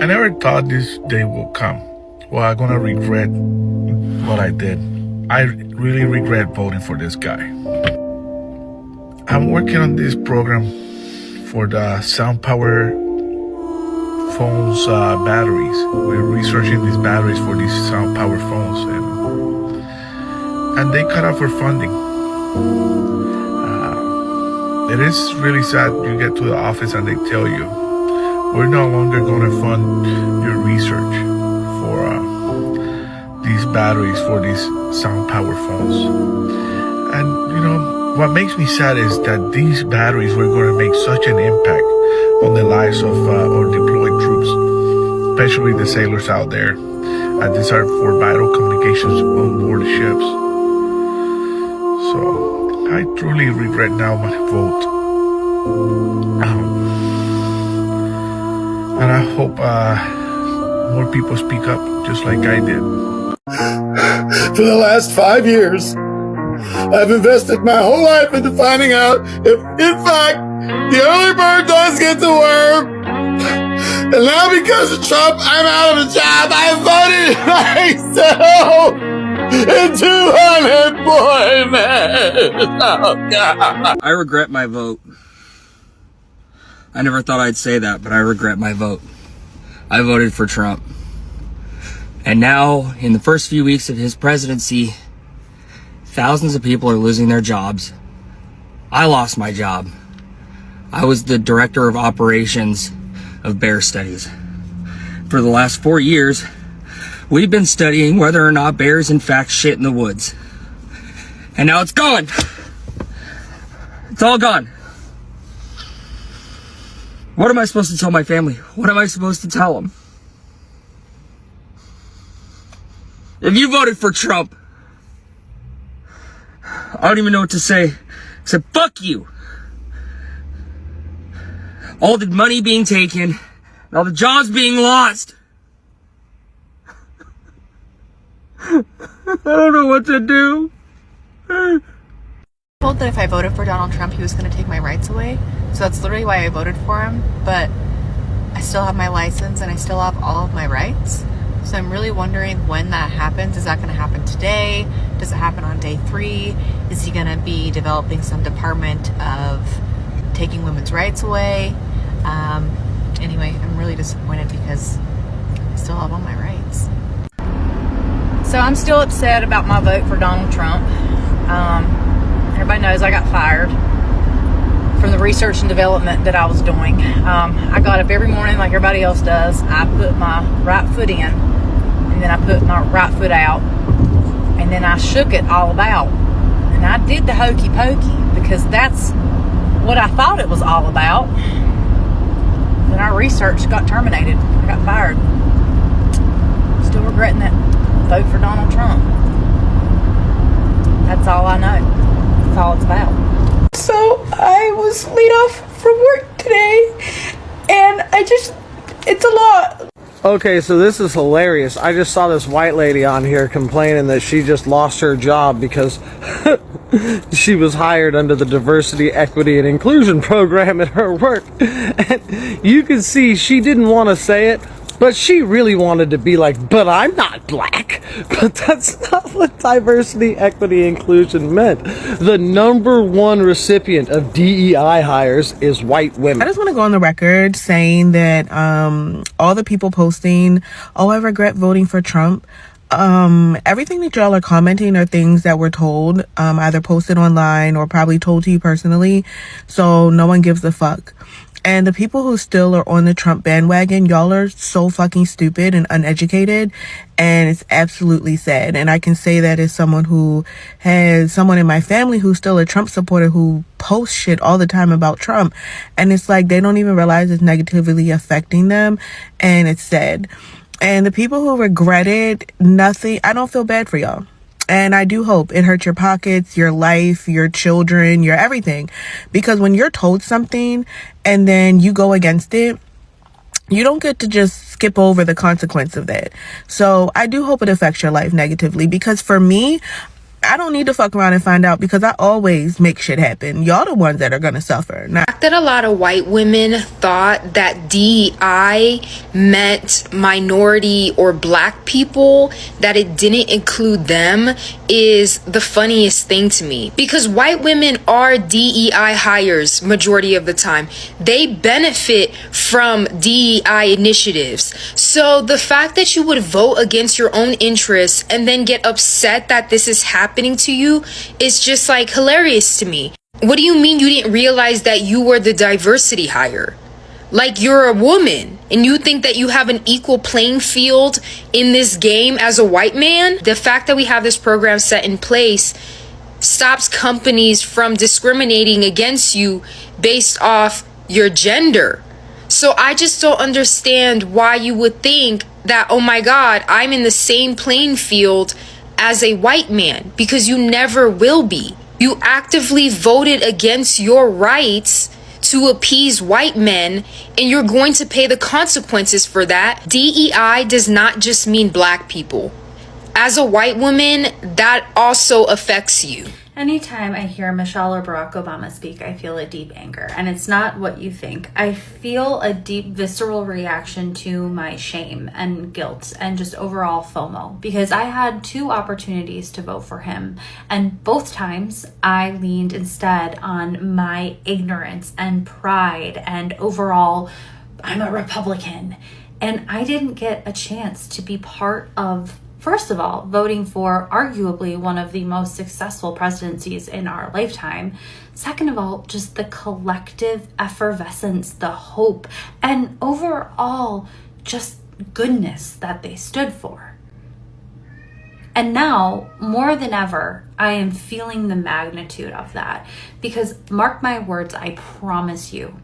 I never thought this day will come. Well, I'm gonna regret what I did. I really regret voting for this guy. I'm working on this program for the sound power phones batteries. We're researching these batteries for these sound power phones, and they cut off our funding. It is really sad. You get to the office and they tell you, we're no longer going to fund your research for these batteries for these sound power phones. And what makes me sad is that these batteries were going to make such an impact on the lives of our deployed troops, especially the sailors out there. These are for vital communications on board the ships. So I truly regret now my vote. And I hope more people speak up just like I did. For the last 5 years, I've invested my whole life into finding out if, in fact, the early bird does get the worm. And now because of Trump, I'm out of a job. I voted myself into unemployment. Oh, God. I regret my vote. I never thought I'd say that, but I regret my vote. I voted for Trump. And now, in the first few weeks of his presidency, thousands of people are losing their jobs. I lost my job. I was the director of operations of bear studies. For the last 4 years, we've been studying whether or not bears in fact shit in the woods. And now it's gone. It's all gone. What am I supposed to tell my family? What am I supposed to tell them? If you voted for Trump, I don't even know what to say except fuck you. All the money being taken, and all the jobs being lost. I don't know what to do. Told that if I voted for Donald Trump, he was going to take my rights away. So that's literally why I voted for him. But I still have my license and I still have all of my rights. So I'm really wondering when that happens. Is that going to happen today? Does it happen on day 3? Is he going to be developing some department of taking women's rights away? Anyway, I'm really disappointed because I still have all my rights. So I'm still upset about my vote for Donald Trump. Everybody knows I got fired from the research and development that I was doing. I got up every morning like everybody else does. I put my right foot in, and then I put my right foot out, and then I shook it all about. And I did the hokey pokey because that's what I thought it was all about. Then our research got terminated. I got fired. Still regretting that vote for Donald Trump. That's all I know. That's all it's about. So I was laid off from work today, and it's a lot. Okay, so this is hilarious. I just saw this white lady on here complaining that she just lost her job because she was hired under the diversity, equity, and inclusion program at her work. And you can see she didn't want to say it, but she really wanted to be like, but I'm not black. But that's not what diversity, equity, inclusion meant. The #1 recipient of DEI hires is white women. I just want to go on the record saying that all the people posting, oh, I regret voting for Trump. Everything that y'all are commenting are things that were told, either posted online or probably told to you personally. So no one gives a fuck. And the people who still are on the Trump bandwagon, y'all are so fucking stupid and uneducated, and it's absolutely sad. And I can say that as someone who has someone in my family who's still a Trump supporter who posts shit all the time about Trump, and it's like they don't even realize it's negatively affecting them, and it's sad. And the people who regretted nothing, I don't feel bad for y'all. And I do hope it hurts your pockets, your life, your children, your everything. Because when you're told something and then you go against it, you don't get to just skip over the consequence of that. So I do hope it affects your life negatively. Because for me, I don't need to fuck around and find out because I always make shit happen. Y'all the ones that are gonna suffer. Not That a lot of white women thought that DEI meant minority or black people, that it didn't include them, is the funniest thing to me. Because white women are DEI hires majority of the time. They benefit from DEI initiatives. So the fact that you would vote against your own interests and then get upset that this is happening to you is just like hilarious to me. What do you mean you didn't realize that you were the diversity hire? Like, you're a woman and you think that you have an equal playing field in this game as a white man? The fact that we have this program set in place stops companies from discriminating against you based off your gender. So I just don't understand why you would think that, oh my God, I'm in the same playing field as a white man, because you never will be. You actively voted against your rights to appease white men, and you're going to pay the consequences for that. DEI does not just mean black people. As a white woman, that also affects you. Anytime I hear Michelle or Barack Obama speak, I feel a deep anger, and it's not what you think. I feel a deep visceral reaction to my shame and guilt and just overall FOMO, because I had 2 opportunities to vote for him, and both times I leaned instead on my ignorance and pride and overall, I'm a Republican, and I didn't get a chance to be part of, first of all, voting for arguably one of the most successful presidencies in our lifetime. Second of all, just the collective effervescence, the hope, and overall just goodness that they stood for. And now, more than ever, I am feeling the magnitude of that, because mark my words, I promise you,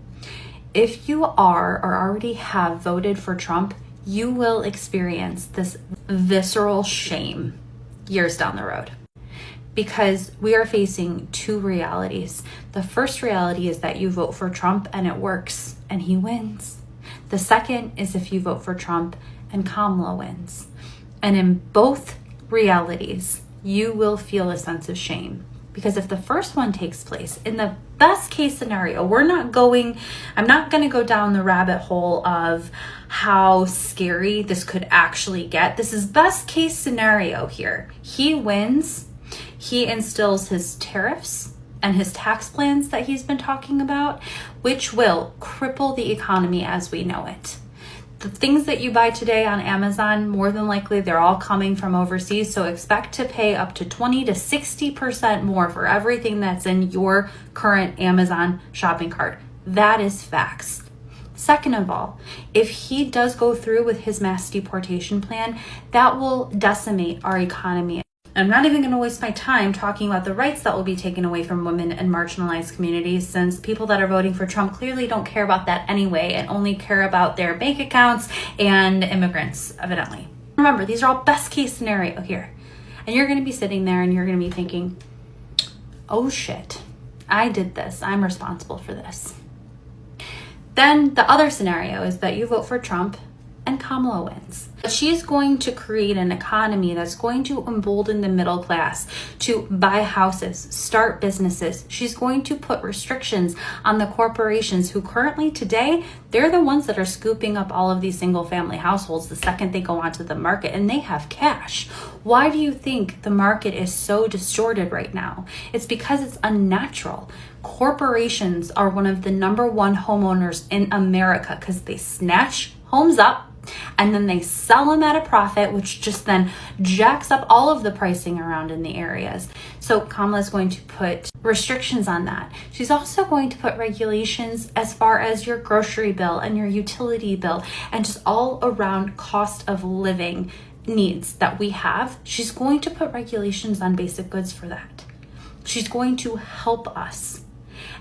if you are or already have voted for Trump, you will experience this visceral shame years down the road, because we are facing 2 realities. The first reality is that you vote for Trump and it works and he wins. The second is if you vote for Trump and Kamala wins. And in both realities, you will feel a sense of shame. Because if the first one takes place, in the best case scenario, I'm not going to go down the rabbit hole of how scary this could actually get. This is best case scenario here. He wins, he instills his tariffs and his tax plans that he's been talking about, which will cripple the economy as we know it. The things that you buy today on Amazon, more than likely, they're all coming from overseas. So expect to pay up to 20 to 60% more for everything that's in your current Amazon shopping cart. That is facts. Second of all, if he does go through with his mass deportation plan, that will decimate our economy. I'm not even going to waste my time talking about the rights that will be taken away from women and marginalized communities, since people that are voting for Trump clearly don't care about that anyway and only care about their bank accounts and immigrants, evidently. Remember, these are all best case scenario here. And you're going to be sitting there and you're going to be thinking, oh shit, I did this. I'm responsible for this. Then the other scenario is that you vote for Trump and Kamala wins. She's going to create an economy that's going to embolden the middle class to buy houses, start businesses. She's going to put restrictions on the corporations who currently today, they're the ones that are scooping up all of these single family households the second they go onto the market, and they have cash. Why do you think the market is so distorted right now? It's because it's unnatural. Corporations are one of the #1 homeowners in America because they snatch homes up and then they sell them at a profit, which just then jacks up all of the pricing around in the areas. So Kamala's going to put restrictions on that. She's also going to put regulations as far as your grocery bill and your utility bill and just all around cost of living needs that we have. She's going to put regulations on basic goods for that. She's going to help us.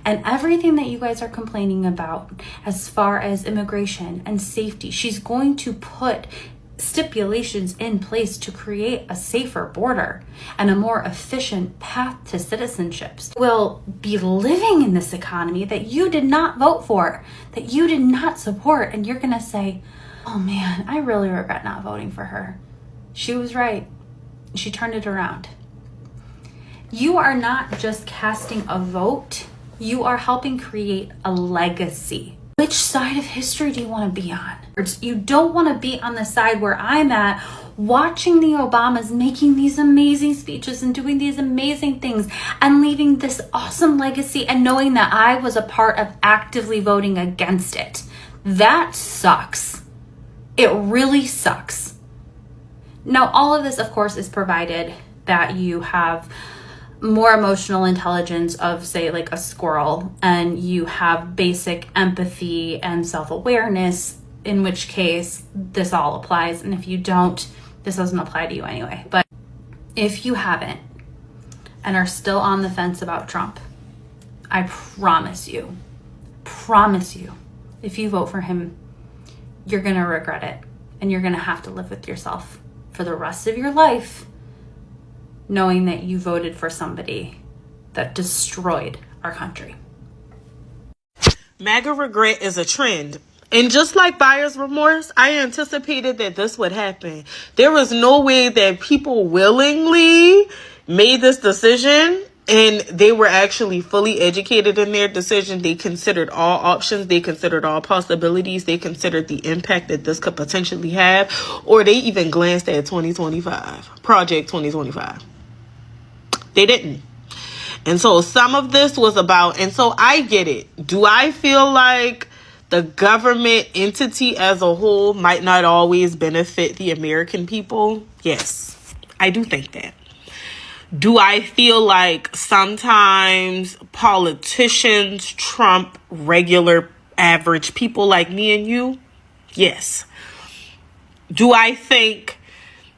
And everything that you guys are complaining about as far as immigration and safety, she's going to put stipulations in place to create a safer border and a more efficient path to citizenships. We'll be living in this economy that you did not vote for, that you did not support, and you're gonna say, oh man, I really regret not voting for her. She was right. She turned it around. You are not just casting a vote, you are helping create a legacy. Which side of history do you want to be on? You don't want to be on the side where I'm at, watching the Obamas making these amazing speeches and doing these amazing things and leaving this awesome legacy and knowing that I was a part of actively voting against it. That sucks. It really sucks. Now, all of this, of course, is provided that you have more emotional intelligence of, say, like a squirrel, and you have basic empathy and self-awareness, in which case this all applies. And if you don't, this doesn't apply to you anyway. But if you haven't and are still on the fence about Trump, I promise you, if you vote for him, you're going to regret it. And you're going to have to live with yourself for the rest of your life, knowing that you voted for somebody that destroyed our country. MAGA regret is a trend. And just like buyer's remorse, I anticipated that this would happen. There was no way that people willingly made this decision and they were actually fully educated in their decision. They considered all options. They considered all possibilities. They considered the impact that this could potentially have, or they even glanced at 2025, Project 2025. They didn't. And so some of this was about, and so I get it. Do I feel like the government entity as a whole might not always benefit the American people? Yes, I do think that. Do I feel like sometimes politicians trump regular average people like me and you? Yes. Do I think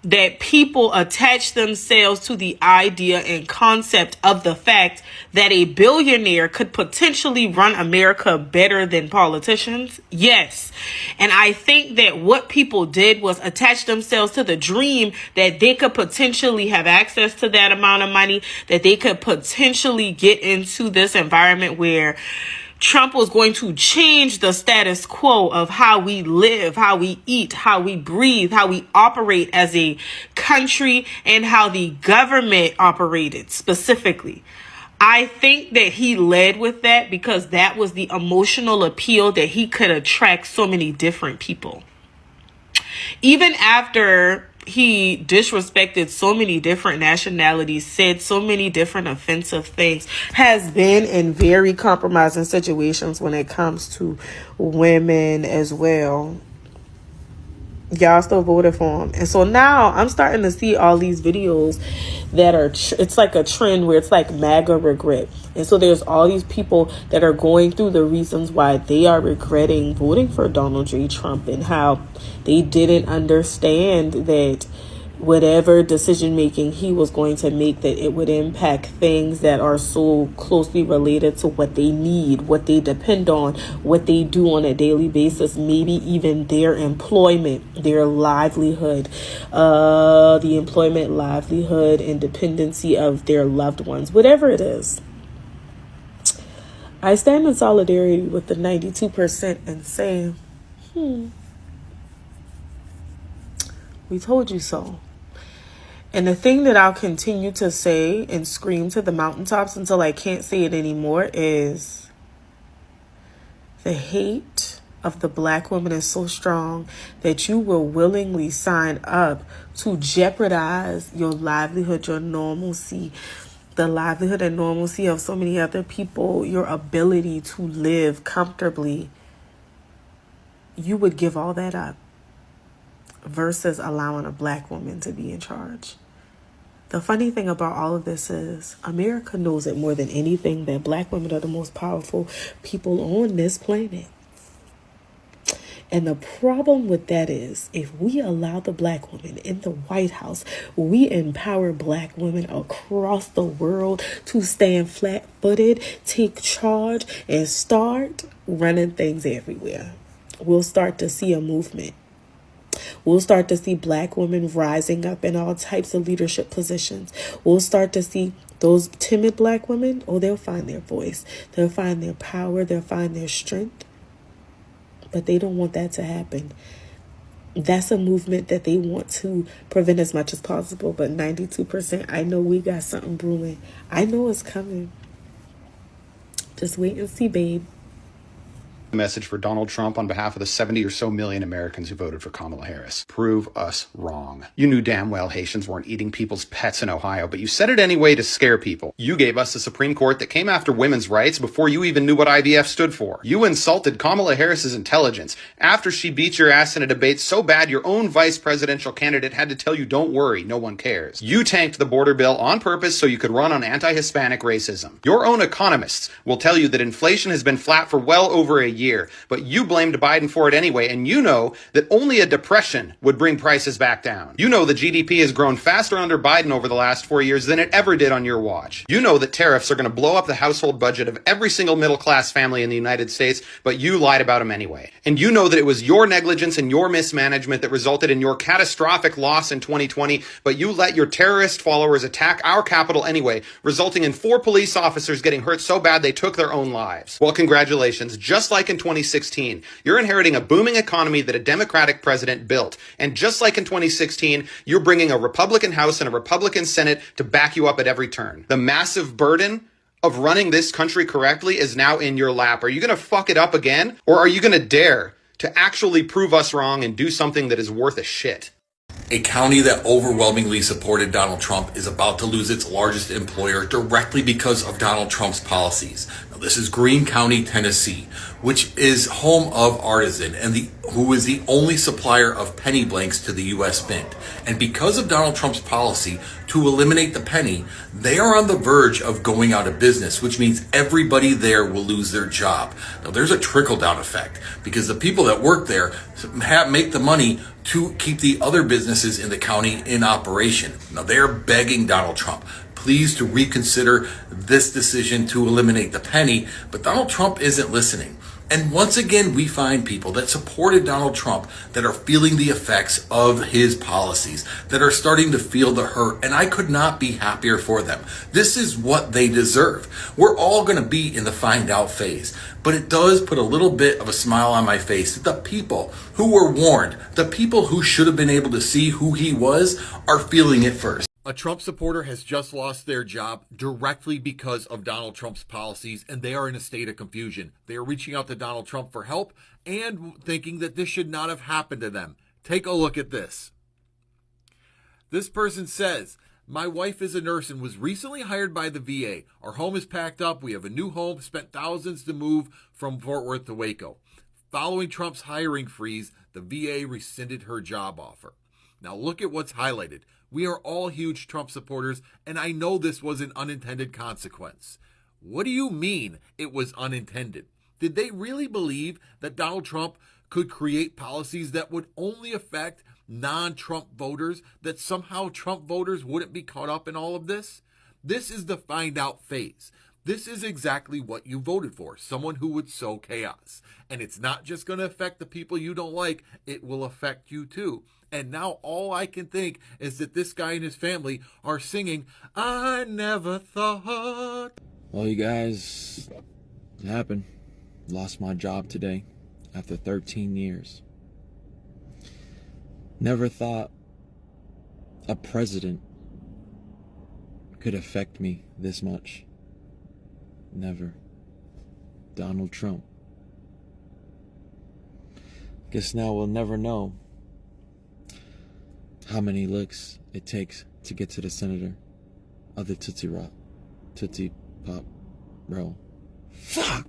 that people attach themselves to the idea and concept of the fact that a billionaire could potentially run America better than politicians? Yes. And I think that what people did was attach themselves to the dream that they could potentially have access to that amount of money, that they could potentially get into this environment where Trump was going to change the status quo of how we live, how we eat, how we breathe, how we operate as a country, and how the government operated specifically. I think that he led with that because that was the emotional appeal that he could attract so many different people. Even after he disrespected so many different nationalities, said so many different offensive things, has been in very compromising situations when it comes to women as well. Y'all still voted for him. And so now I'm starting to see all these videos that are, it's like a trend where it's like MAGA regret. And so there's all these people that are going through the reasons why they are regretting voting for Donald J. Trump and how they didn't understand that whatever decision making he was going to make, that it would impact things that are so closely related to what they need, what they depend on, what they do on a daily basis, maybe even their employment, their livelihood, the employment, livelihood, and dependency of their loved ones, whatever it is. I stand in solidarity with the 92% and say, we told you so. And the thing that I'll continue to say and scream to the mountaintops until I can't say it anymore is the hate of the black woman is so strong that you will willingly sign up to jeopardize your livelihood, your normalcy, the livelihood and normalcy of so many other people, your ability to live comfortably. You would give all that up versus allowing a black woman to be in charge. The funny thing about all of this is America knows it more than anything that black women are the most powerful people on this planet. And the problem with that is if we allow the black woman in the White House, we empower black women across the world to stand flat-footed, take charge, and start running things everywhere. We'll start to see a movement. We'll start to see black women rising up in all types of leadership positions. We'll start to see those timid black women, they'll find their voice. They'll find their power. They'll find their strength. But they don't want that to happen. that's a movement that they want to prevent as much as possible. But 92%, I know we got something brewing. I know it's coming. Just wait and see, babe. Message for Donald Trump on behalf of the 70 or so million Americans who voted for Kamala Harris. Prove us wrong. You knew damn well Haitians weren't eating people's pets in Ohio, but you said it anyway to scare people. You gave us a Supreme Court that came after women's rights before you even knew what IVF stood for. You insulted Kamala Harris's intelligence after she beat your ass in a debate so bad your own vice presidential candidate had to tell you, don't worry, no one cares. You tanked the border bill on purpose so you could run on anti-Hispanic racism. Your own economists will tell you that inflation has been flat for well over a year, but you blamed Biden for it anyway, and you know that only a depression would bring prices back down. You know the GDP has grown faster under Biden over the last 4 years than it ever did on your watch. You know that tariffs are going to blow up the household budget of every single middle-class family in the United States, but you lied about them anyway. And you know that it was your negligence and your mismanagement that resulted in your catastrophic loss in 2020, but you let your terrorist followers attack our Capitol anyway, resulting in 4 police officers getting hurt so bad they took their own lives. Well, congratulations. Just like in 2016, you're inheriting a booming economy that a Democratic president built. And just like in 2016, you're bringing a Republican House and a Republican Senate to back you up at every turn. The massive burden of running this country correctly is now in your lap. Are you going to fuck it up again? Or are you going to dare to actually prove us wrong and do something that is worth a shit? A county that overwhelmingly supported Donald Trump is about to lose its largest employer directly because of Donald Trump's policies. Now, this is Greene County, Tennessee, which is home of Artisan and who is the only supplier of penny blanks to the U.S. Mint. And because of Donald Trump's policy to eliminate the penny, they are on the verge of going out of business, which means everybody there will lose their job. Now, there's a trickle-down effect because the people that work there make the money to keep the other businesses in the county in operation. Now, they're begging Donald Trump, please, to reconsider this decision to eliminate the penny, but Donald Trump isn't listening. And once again, we find people that supported Donald Trump that are feeling the effects of his policies, that are starting to feel the hurt, and I could not be happier for them. This is what they deserve. We're all going to be in the find out phase, but it does put a little bit of a smile on my face that the people who were warned, the people who should have been able to see who he was, are feeling it first. A Trump supporter has just lost their job directly because of Donald Trump's policies, and they are in a state of confusion. They are reaching out to Donald Trump for help and thinking that this should not have happened to them. Take a look at this. This person says, my wife is a nurse and was recently hired by the VA. Our home is packed up. We have a new home, spent thousands to move from Fort Worth to Waco. Following Trump's hiring freeze, the VA rescinded her job offer. Now look at what's highlighted. We are all huge Trump supporters, and I know this was an unintended consequence. What do you mean it was unintended? Did they really believe that Donald Trump could create policies that would only affect non-Trump voters, that somehow Trump voters wouldn't be caught up in all of this? This is the find out phase. This is exactly what you voted for, someone who would sow chaos. And it's not just going to affect the people you don't like, it will affect you too. And now all I can think is that this guy and his family are singing, I never thought. Well, you guys, it happened. Lost my job today after 13 years. Never thought a president could affect me this much. Never. Donald Trump. Guess now we'll never know how many licks it takes to get to the senator of the Tootsie Pop roll. Fuck!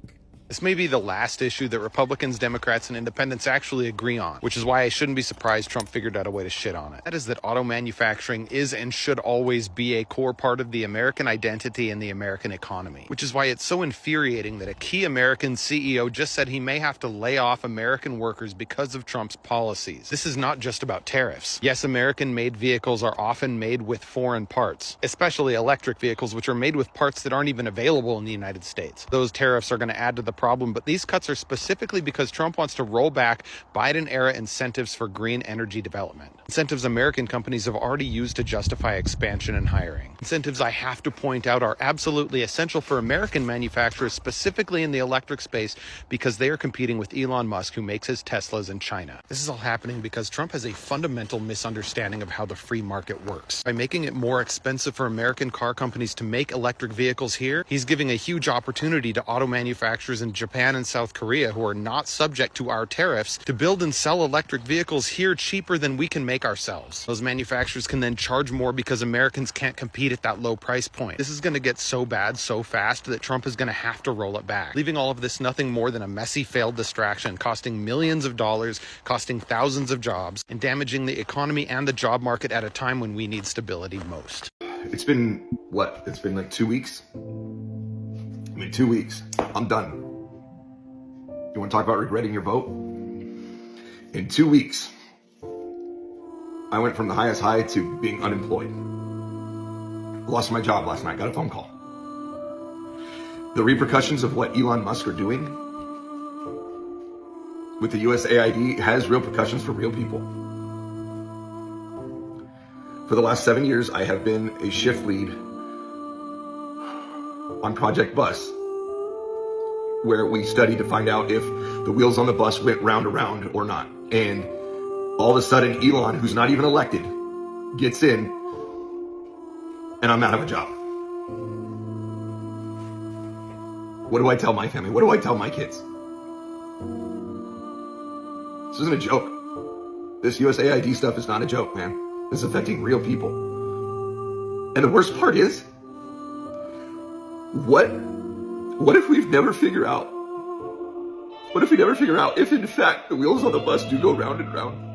This may be the last issue that Republicans, Democrats, and independents actually agree on, which is why I shouldn't be surprised Trump figured out a way to shit on it. That is that auto manufacturing is and should always be a core part of the American identity and the American economy, which is why it's so infuriating that a key American CEO just said he may have to lay off American workers because of Trump's policies. This is not just about tariffs. Yes, American-made vehicles are often made with foreign parts, especially electric vehicles, which are made with parts that aren't even available in the United States. Those tariffs are going to add to the problem, but these cuts are specifically because Trump wants to roll back Biden-era incentives for green energy development. Incentives American companies have already used to justify expansion and hiring. Incentives, I have to point out, are absolutely essential for American manufacturers, specifically in the electric space, because they are competing with Elon Musk, who makes his Teslas in China. This is all happening because Trump has a fundamental misunderstanding of how the free market works. By making it more expensive for American car companies to make electric vehicles here, he's giving a huge opportunity to auto manufacturers in Japan and South Korea, who are not subject to our tariffs, to build and sell electric vehicles here cheaper than we can make ourselves. Those manufacturers can then charge more because Americans can't compete at that low price point. This is going to get so bad so fast that Trump is going to have to roll it back, leaving all of this nothing more than a messy failed distraction, costing millions of dollars, costing thousands of jobs, and damaging the economy and the job market at a time when we need stability most. It's been, what? It's been like 2 weeks? I mean, 2 weeks. I'm done. You want to talk about regretting your vote? In 2 weeks, I went from the highest high to being unemployed. Lost my job last night, got a phone call. The repercussions of what Elon Musk are doing with the USAID has real repercussions for real people. For the last 7 years, I have been a shift lead on Project Bus, where we studied to find out if the wheels on the bus went round around or not. And all of a sudden, Elon, who's not even elected, gets in, and I'm out of a job. What do I tell my family? What do I tell my kids? This isn't a joke. This USAID stuff is not a joke, man. It's affecting real people. And the worst part is, what if we never figure out if in fact the wheels on the bus do go round and round?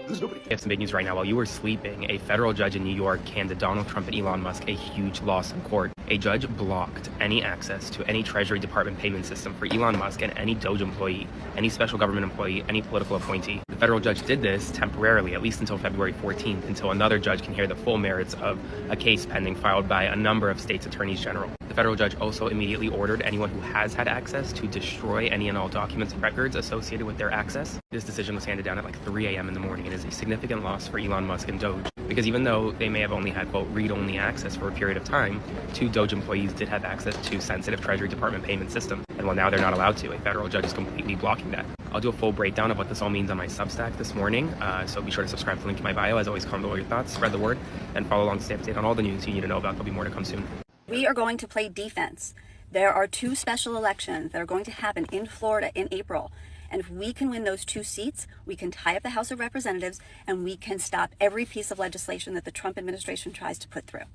We have some big news right now. While you were sleeping, a federal judge in New York handed Donald Trump and Elon Musk a huge loss in court. A judge blocked any access to any Treasury Department payment system for Elon Musk and any Doge employee, any special government employee, any political appointee. The federal judge did this temporarily, at least until February 14th, until another judge can hear the full merits of a case pending filed by a number of states' attorneys general. The federal judge also immediately ordered anyone who has had access to destroy any and all documents and records associated with their access. This decision was handed down at like 3 a.m. in the morning and is a significant loss for Elon Musk and Doge, because even though they may have only had, quote, read-only access for a period of time, 2 Doge employees did have access to sensitive Treasury Department payment system. And while now they're not allowed to, a federal judge is completely blocking that. I'll do a full breakdown of what this all means on my Substack this morning, so be sure to subscribe to the link in my bio. As always, comment below your thoughts, spread the word, and follow along to stay updated on all the news you need to know about. There'll be more to come soon. We are going to play defense. There are 2 special elections that are going to happen in Florida in April. And if we can win those 2 seats, we can tie up the House of Representatives and we can stop every piece of legislation that the Trump administration tries to put through.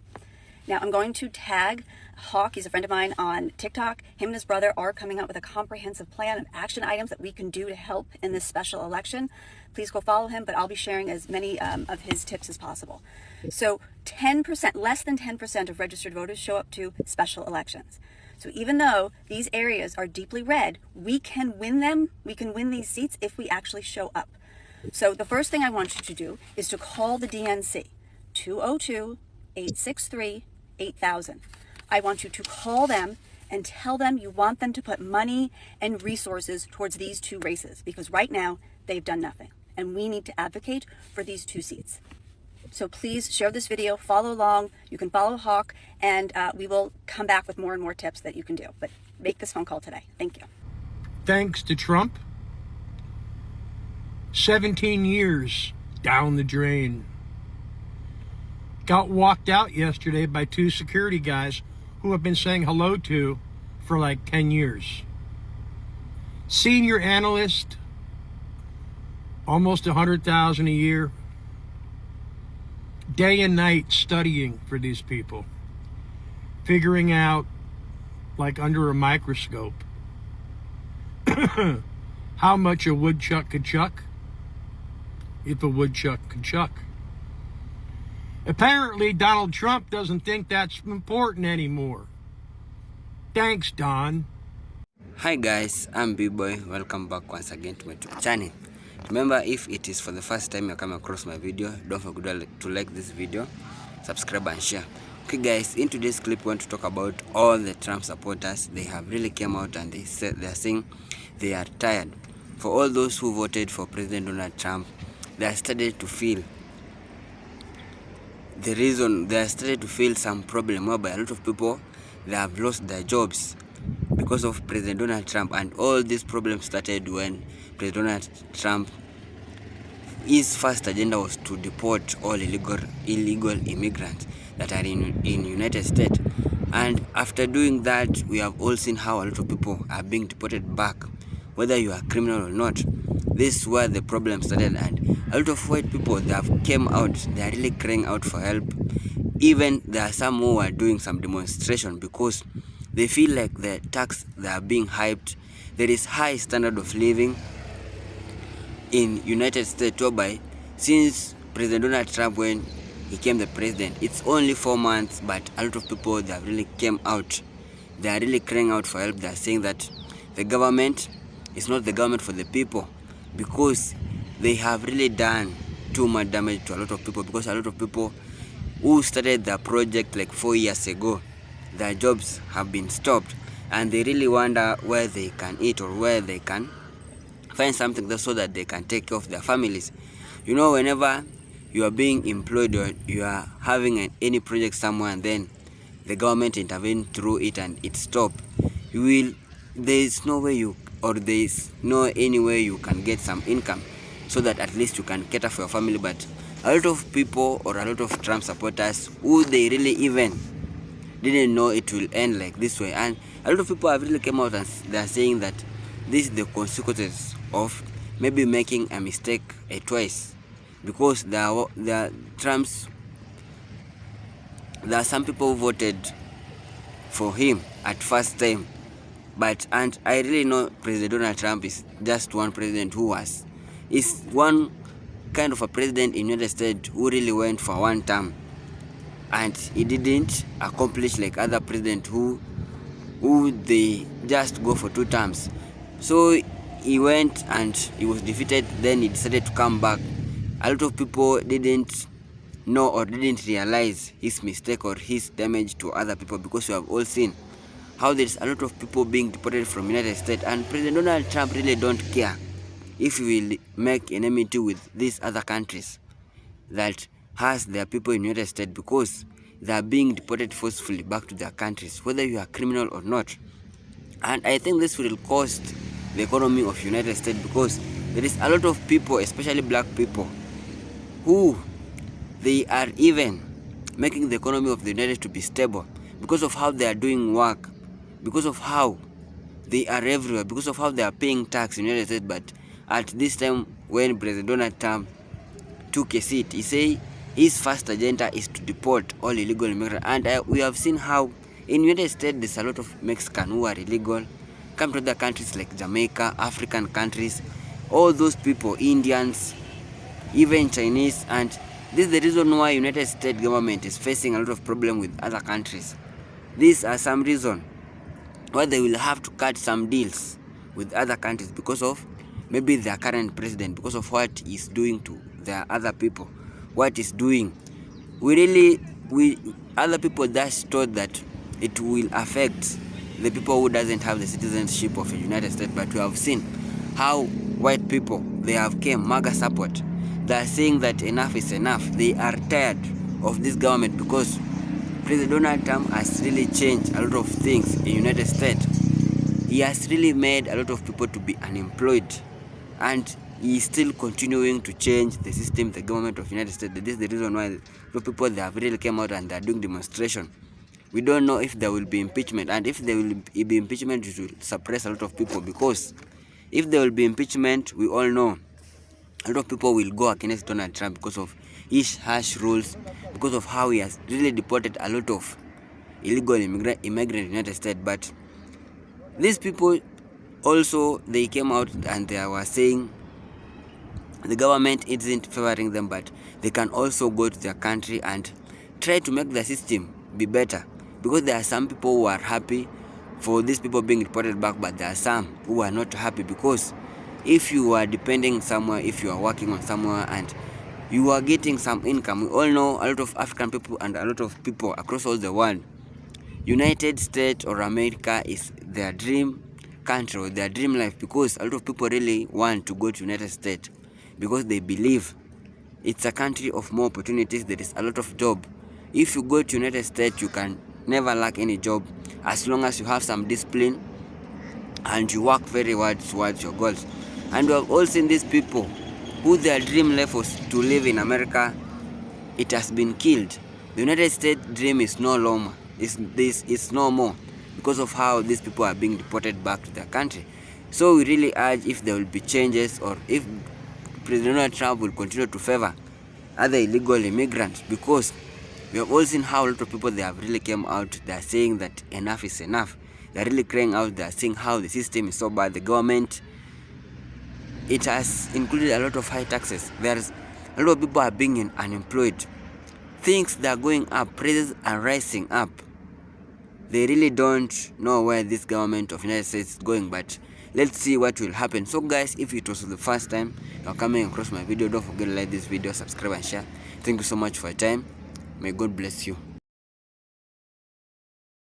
Now, I'm going to tag Hawk. He's a friend of mine on TikTok. Him and his brother are coming up with a comprehensive plan of action items that we can do to help in this special election. Please go follow him, but I'll be sharing as many of his tips as possible. So 10%, less than 10% of registered voters show up to special elections. So even though these areas are deeply red, we can win them. We can win these seats if we actually show up. So the first thing I want you to do is to call the DNC, 202-863-8000. I want you to call them and tell them you want them to put money and resources towards these 2 races, because right now they've done nothing and we need to advocate for these 2 seats. So please share this video, follow along. You can follow Hawk, and we will come back with more and more tips that you can do. But make this phone call today. Thank you. Thanks to Trump, 17 years down the drain. Got walked out yesterday by 2 security guys who I've been saying hello to for like 10 years. Senior analyst, almost $100,000 a year. Day and night studying for these people, figuring out, like under a microscope, how much a woodchuck could chuck, if a woodchuck could chuck. Apparently, Donald Trump doesn't think that's important anymore. Thanks, Don. Hi guys, I'm B-Boy. Welcome back once again to my YouTube channel. Remember, if it is for the first time you come across my video, don't forget to like this video, subscribe and share. Okay guys, in today's clip we want to talk about all the Trump supporters. They have really came out and they are saying they are tired. For all those who voted for President Donald Trump, they are started to feel some problem whereby a lot of people, they have lost their jobs because of President Donald Trump. And all these problems started when President Donald Trump, his first agenda was to deport all illegal immigrants that are in United States. And after doing that, we have all seen how a lot of people are being deported back, whether you are a criminal or not. This is where the problem started, and a lot of white people, they have came out, they are really crying out for help. Even there are some who are doing some demonstration because they feel like the tax, they are being hyped. There is high standard of living in United States, whereby since President Donald Trump, when he came the president, it's only 4 months, but a lot of people, they have really came out. They are really crying out for help. They are saying that the government is not the government for the people, because they have really done too much damage to a lot of people. Because a lot of people who started the project like 4 years ago, their jobs have been stopped, and they really wonder where they can eat or where they can find something so that they can take care of their families. You know, whenever you are being employed or you are having any project somewhere and then the government intervene through it and it stop, there is no way there is no any way you can get some income so that at least you can cater for your family. But a lot of people or a lot of Trump supporters who they really even didn't know it will end like this way, and a lot of people have really come out and they are saying that this is the consequences of maybe making a mistake twice, because there are some people who voted for him at first time, and I really know President Donald Trump is just one president is one kind of a president in the United States who really went for one term, and he didn't accomplish like other presidents who they just go for 2 terms. So he went and he was defeated, then he decided to come back. A lot of people didn't know or didn't realize his mistake or his damage to other people, because we have all seen how there's a lot of people being deported from United States, and President Donald Trump really don't care if he will make enmity with these other countries that has their people in United States, because they are being deported forcefully back to their countries, whether you are criminal or not. And I think this will cost the economy of United States, because there is a lot of people, especially black people, who they are even making the economy of the United States to be stable because of how they are doing work, because of how they are everywhere, because of how they are paying tax in the United States. But at this time, when President Donald Trump took a seat, he said his first agenda is to deport all illegal immigrants. And we have seen how in the United States there's a lot of Mexicans who are illegal, come to other countries like Jamaica, African countries, all those people, Indians, even Chinese. And this is the reason why United States government is facing a lot of problem with other countries. These are some reason why they will have to cut some deals with other countries, because of maybe their current president, because of what he's doing to their other people, what he's doing. Other people just thought that it will affect the people who doesn't have the citizenship of the United States, but we have seen how white people, they have came Maga support. They are saying that enough is enough. They are tired of this government, because President Donald Trump has really changed a lot of things in the United States. He has really made a lot of people to be unemployed, and he is still continuing to change the system, the government of the United States. This is the reason why the people, they have really came out and they are doing demonstration. We don't know if there will be impeachment, and if there will be impeachment, it will suppress a lot of people, because if there will be impeachment, we all know a lot of people will go against Donald Trump because of his harsh rules, because of how he has really deported a lot of illegal immigrants in the United States. But these people also, they came out and they were saying the government isn't favoring them, but they can also go to their country and try to make the system be better, because there are some people who are happy for these people being deported back, but there are some who are not happy, because if you are depending somewhere, if you are working on somewhere and you are getting some income. We all know a lot of African people and a lot of people across all the world, United States or America is their dream country or their dream life, because a lot of people really want to go to United States because they believe it's a country of more opportunities. There is a lot of job. If you go to United States, you can never lack any job as long as you have some discipline and you work very hard towards your goals. And we have all seen these people who their dream life was to live in America. It has been killed. The United States dream is no longer. It's no more because of how these people are being deported back to their country. So we really urge, if there will be changes, or if President Donald Trump will continue to favor other illegal immigrants, because we have all seen how a lot of people, they have really came out, they are saying that enough is enough. They are really crying out, they are saying how the system is so bad, the government, it has included a lot of high taxes. There's a lot of people are being unemployed. Things that are going up, prices are rising up. They really don't know where this government of United States is going, but let's see what will happen. So guys, if it was the first time you're coming across my video, don't forget to like this video, subscribe and share. Thank you so much for your time. May God bless you.